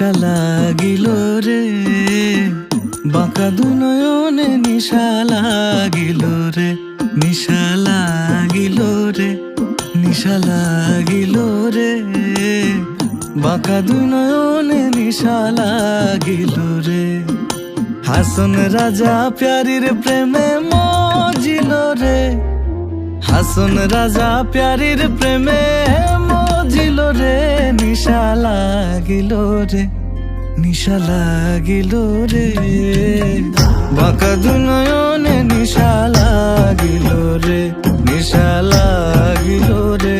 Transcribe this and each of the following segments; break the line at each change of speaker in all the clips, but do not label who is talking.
নিশা লাগিল রে, বাঁকা দুই নয়নে নিশা লাগিল রে, নিশা লাগিল রে, নিশা লাগিল রে, বাঁকা দুই নয়নে নিশা লাগিল রে। হাসন রাজা প্যারির প্রেমে মজিল রে, হাসন রাজা প্যারির প্রেমে মজিল রে, নিশা লাগিল রে, নিশা লাগিল রে, বাঁকা দুই নয়নে নিশা লাগিল রে, নিশা লাগিল রে,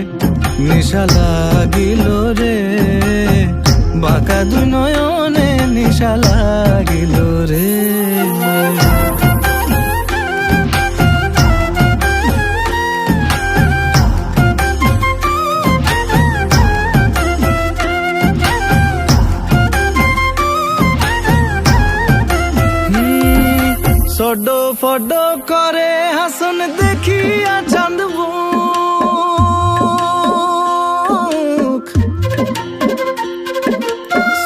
নিশা লাগিল রে, বাঁকা দুই নয়নে নিশা লাগিল রে। সডো ফডো করে হাসন দেখিয়া চাঁদ মুখ,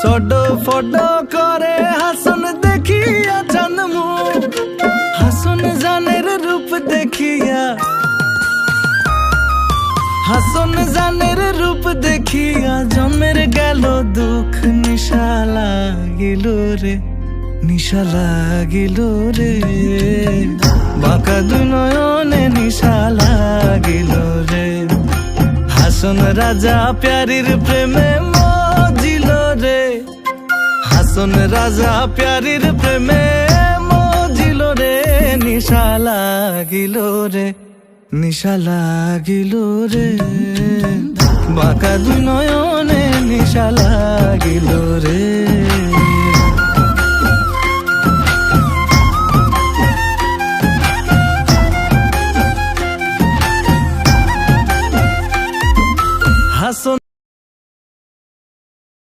সডো ফডো করে হাসন দেখিয়া চাঁদ মুখ, হাসন জানের রূপ দেখিয়া, হাসন জানের রূপ দেখিয়া জন্মের গেল দুঃখ, নিশা লাগিল রে, নিশা লাগিল রে, বাঁকা দুই নয়নে নিশা লাগিল রে। হাসন রাজা প্যারির প্রেমে মজিল রে, হাসন রাজা প্যারির প্রেমে মজিল রে, নিশা লাগিল রে, নিশা লাগিল রে, বাঁকা দুই নয়নে নিশা লাগিল রে।